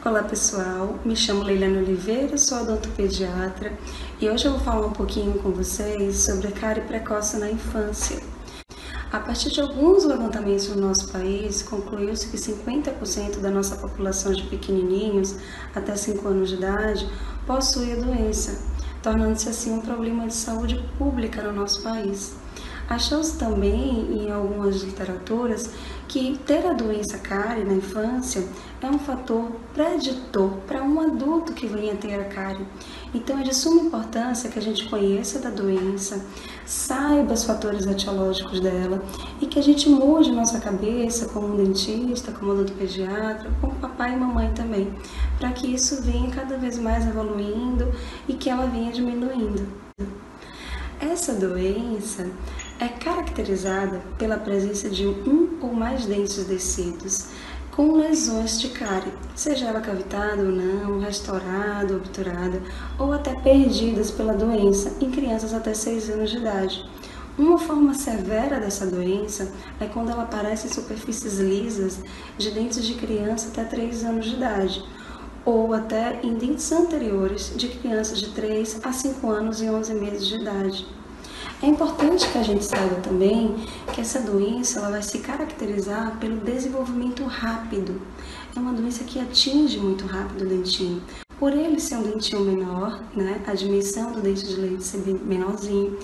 Olá pessoal, me chamo Leilane Oliveira, sou odontopediatra e hoje eu vou falar um pouquinho com vocês sobre a cárie precoce na infância. A partir de alguns levantamentos no nosso país, concluiu-se que 50% da nossa população de pequenininhos até 5 anos de idade possui a doença, tornando-se assim um problema de saúde pública no nosso país. Achou-se também em algumas literaturas que ter a doença cárie na infância é um fator preditor para um adulto que venha ter a cárie. Então é de suma importância que a gente conheça da doença, saiba os fatores etiológicos dela e que a gente mude nossa cabeça como um dentista, como odontopediatra, como papai e mamãe também, para que isso venha cada vez mais evoluindo e que ela venha diminuindo. Essa doença é caracterizada pela presença de um ou mais dentes descidos, com lesões de cárie, seja ela cavitada ou não, restaurada, obturada ou até perdidas pela doença em crianças até 6 anos de idade. Uma forma severa dessa doença é quando ela aparece em superfícies lisas de dentes de criança até 3 anos de idade, ou até em dentes anteriores de crianças de 3 a 5 anos e 11 meses de idade. É importante que a gente saiba também que essa doença ela vai se caracterizar pelo desenvolvimento rápido. É uma doença que atinge muito rápido o dentinho. Por ele ser um dentinho menor, a dimensão do dente de leite ser bem menorzinho,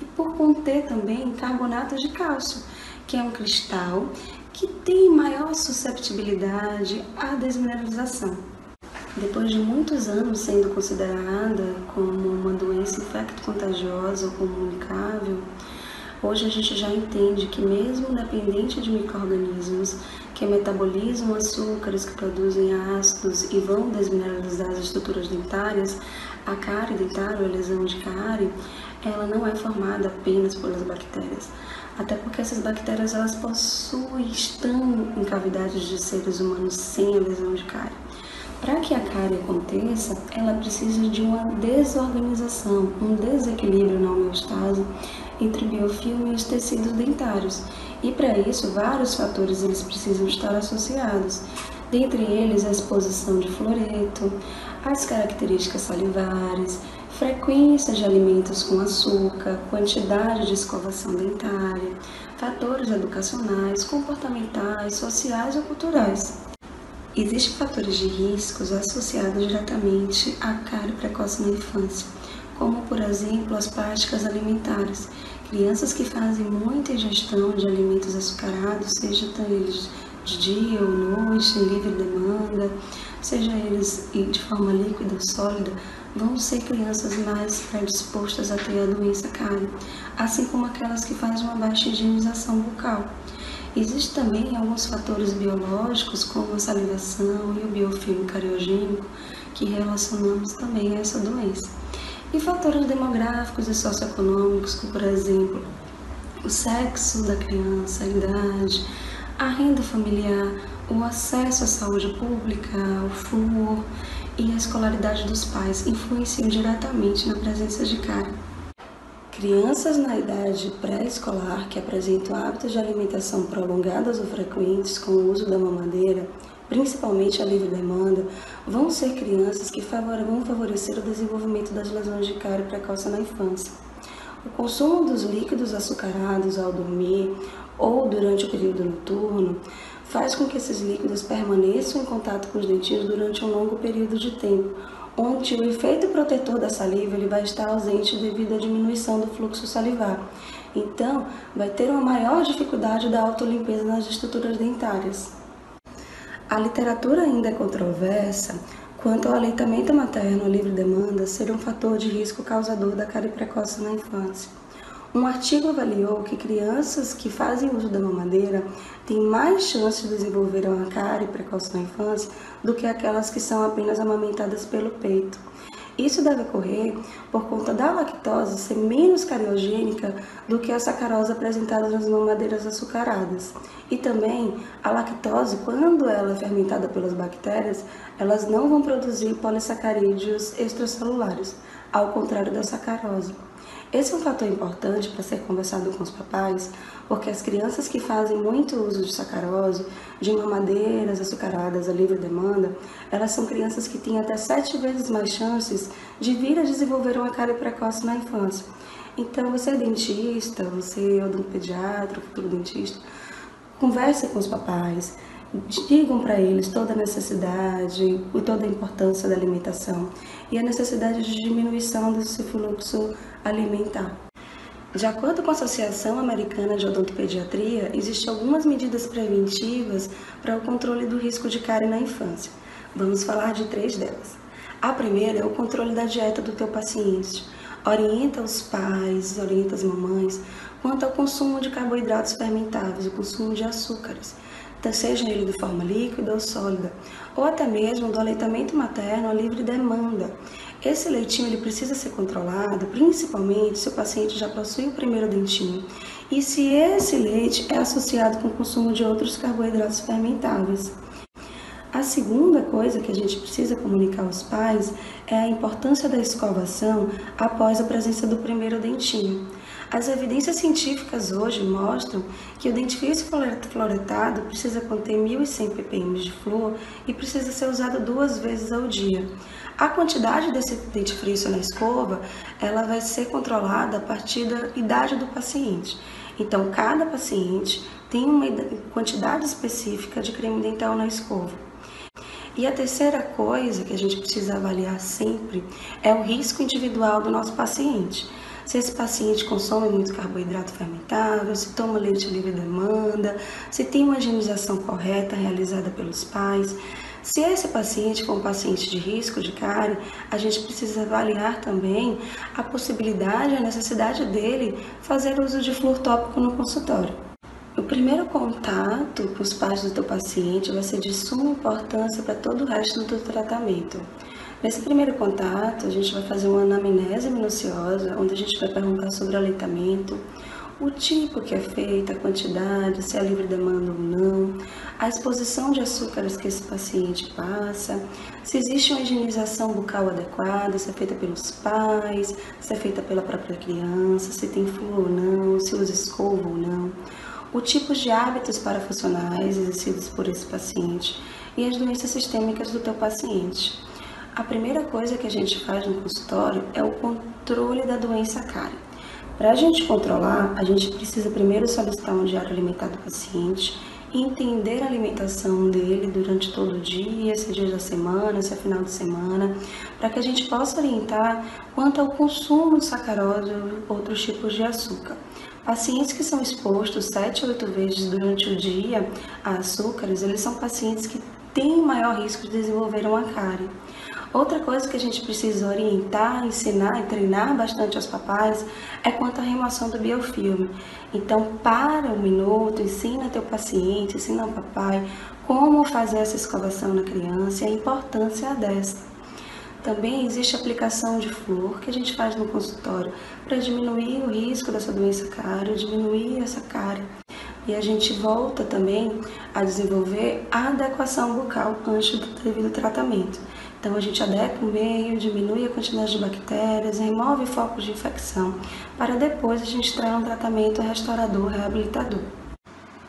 e por conter também carbonato de cálcio, que é um cristal que tem maior susceptibilidade à desmineralização. Depois de muitos anos sendo considerada como uma doença infecto-contagiosa ou comunicável, hoje a gente já entende que mesmo dependente de micro-organismos que metabolizam açúcares que produzem ácidos e vão desmineralizar as estruturas dentárias, a cárie dentária ou a lesão de cárie, ela não é formada apenas pelas bactérias. Até porque essas bactérias elas estão em cavidades de seres humanos sem a lesão de cárie. Para que a cárie aconteça, ela precisa de uma desorganização, um desequilíbrio na homeostase entre o biofilme e os tecidos dentários. E para isso, vários fatores eles precisam estar associados. Dentre eles, a exposição de fluoreto, as características salivares, frequência de alimentos com açúcar, quantidade de escovação dentária, fatores educacionais, comportamentais, sociais ou culturais. Existem fatores de riscos associados diretamente à cárie precoce na infância, como, por exemplo, as práticas alimentares. Crianças que fazem muita ingestão de alimentos açucarados, seja eles de dia ou noite, em livre demanda, seja eles de forma líquida ou sólida, vão ser crianças mais predispostas a ter a doença cárie, assim como aquelas que fazem uma baixa higienização bucal. Existem também alguns fatores biológicos, como a salivação e o biofilme cariogênico, que relacionamos também a essa doença. E fatores demográficos e socioeconômicos, como, por exemplo, o sexo da criança, a idade, a renda familiar, o acesso à saúde pública, o flúor e a escolaridade dos pais influenciam diretamente na presença de cárie. Crianças na idade pré-escolar que apresentam hábitos de alimentação prolongadas ou frequentes com o uso da mamadeira, principalmente a livre demanda, vão ser crianças que vão favorecer o desenvolvimento das lesões de cárie precoce na infância. O consumo dos líquidos açucarados ao dormir ou durante o período noturno faz com que esses líquidos permaneçam em contato com os dentinhos durante um longo período de tempo, onde o efeito protetor da saliva ele vai estar ausente devido à diminuição do fluxo salivar. Então, vai ter uma maior dificuldade da autolimpeza nas estruturas dentárias. A literatura ainda é controversa quanto ao aleitamento materno à livre demanda ser um fator de risco causador da cárie precoce na infância. Um artigo avaliou que crianças que fazem uso da mamadeira têm mais chance de desenvolver uma cárie precoce na infância do que aquelas que são apenas amamentadas pelo peito. Isso deve ocorrer por conta da lactose ser menos cariogênica do que a sacarose apresentada nas mamadeiras açucaradas. E também a lactose, quando ela é fermentada pelas bactérias, elas não vão produzir polissacarídeos extracelulares. ao contrário da sacarose. Esse é um fator importante para ser conversado com os papais, porque as crianças que fazem muito uso de sacarose, de mamadeiras açucaradas a livre demanda, elas são crianças que têm até 7 vezes mais chances de vir a desenvolver uma cárie precoce na infância. Então, você é dentista, você é odontopediatra, futuro dentista, converse com os papais, digam para eles toda a necessidade e toda a importância da alimentação e a necessidade de diminuição desse fluxo alimentar. De acordo com a Associação Americana de Odontopediatria, existem algumas medidas preventivas para o controle do risco de cárie na infância. Vamos falar de 3 delas. A primeira é o controle da dieta do teu paciente. Orienta os pais, orienta as mamães quanto ao consumo de carboidratos fermentáveis, o consumo de açúcares, seja ele de forma líquida ou sólida, ou até mesmo do aleitamento materno a livre demanda. Esse leitinho ele precisa ser controlado, principalmente se o paciente já possui o primeiro dentinho e se esse leite é associado com o consumo de outros carboidratos fermentáveis. A segunda coisa que a gente precisa comunicar aos pais é a importância da escovação após a presença do primeiro dentinho. As evidências científicas hoje mostram que o dentifrício fluoretado precisa conter 1.100 ppm de flúor e precisa ser usado 2 vezes ao dia. A quantidade desse dentifrício na escova, ela vai ser controlada a partir da idade do paciente. Então, cada paciente tem uma quantidade específica de creme dental na escova. E a terceira coisa que a gente precisa avaliar sempre é o risco individual do nosso paciente. Se esse paciente consome muito carboidrato fermentável, se toma leite livre demanda, se tem uma higienização correta realizada pelos pais. Se esse paciente for um paciente de risco de cárie, a gente precisa avaliar também a possibilidade, a necessidade dele fazer uso de flúor tópico no consultório. O primeiro contato com os pais do teu paciente vai ser de suma importância para todo o resto do tratamento. Nesse primeiro contato, a gente vai fazer uma anamnese minuciosa, onde a gente vai perguntar sobre o aleitamento, o tipo que é feita, a quantidade, se é livre demanda ou não, a exposição de açúcares que esse paciente passa, se existe uma higienização bucal adequada, se é feita pelos pais, se é feita pela própria criança, se tem flúor ou não, se usa escova ou não, o tipo de hábitos parafuncionais exercidos por esse paciente e as doenças sistêmicas do teu paciente. A primeira coisa que a gente faz no consultório é o controle da doença cárie. Para a gente controlar, a gente precisa primeiro solicitar um diário alimentar do paciente, entender a alimentação dele durante todo o dia, se é dia da semana, se é final de semana, para que a gente possa orientar quanto ao consumo de sacarose ou outros tipos de açúcar. Pacientes que são expostos 7 a 8 vezes durante o dia a açúcares, eles são pacientes que têm maior risco de desenvolver uma cárie. Outra coisa que a gente precisa orientar, ensinar e treinar bastante aos papais é quanto à remoção do biofilme. Então, para um minuto, ensina teu paciente, ensina ao papai como fazer essa escovação na criança e a importância dessa. Também existe a aplicação de flúor que a gente faz no consultório para diminuir o risco dessa doença cárie, diminuir essa cárie. E a gente volta também a desenvolver a adequação bucal antes do devido tratamento. Então, a gente adequa o meio, diminui a quantidade de bactérias, remove focos de infecção, para depois a gente trazer um tratamento restaurador, reabilitador.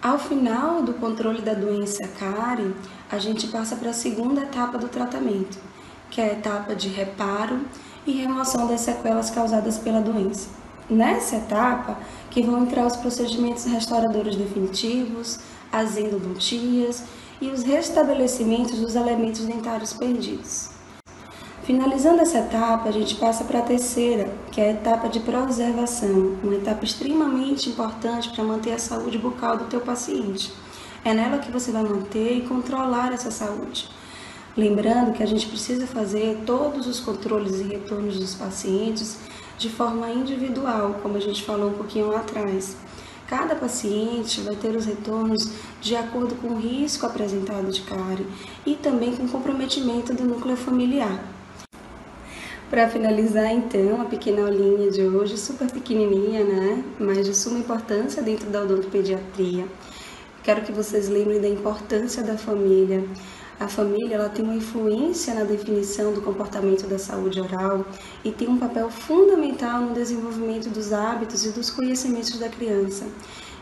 Ao final do controle da doença cárie, a gente passa para a segunda etapa do tratamento, que é a etapa de reparo e remoção das sequelas causadas pela doença. Nessa etapa, que vão entrar os procedimentos restauradores definitivos, as endodontias e os restabelecimentos dos elementos dentários perdidos. Finalizando essa etapa, a gente passa para a terceira, que é a etapa de preservação, uma etapa extremamente importante para manter a saúde bucal do teu paciente. É nela que você vai manter e controlar essa saúde. Lembrando que a gente precisa fazer todos os controles e retornos dos pacientes de forma individual, como a gente falou um pouquinho lá atrás. Cada paciente vai ter os retornos de acordo com o risco apresentado de cárie e também com o comprometimento do núcleo familiar. Para finalizar, então, a pequena aulinha de hoje, super pequenininha, né? Mas de suma importância dentro da odontopediatria. Quero que vocês lembrem da importância da família. A família ela tem uma influência na definição do comportamento da saúde oral e tem um papel fundamental no desenvolvimento dos hábitos e dos conhecimentos da criança.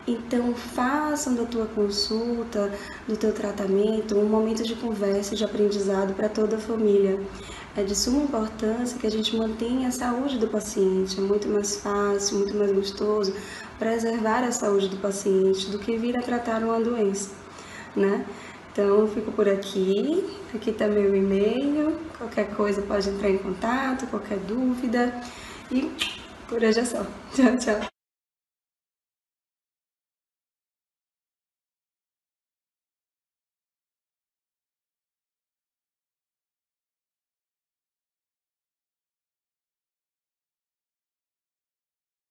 Então, façam da tua consulta, do teu tratamento, um momento de conversa e de aprendizado para toda a família. É de suma importância que a gente mantenha a saúde do paciente. É muito mais fácil, muito mais gostoso preservar a saúde do paciente do que vir a tratar uma doença, né? Então, eu fico por aqui. Aqui está meu e-mail. Qualquer coisa pode entrar em contato, qualquer dúvida. E por hoje é só. Tchau, tchau.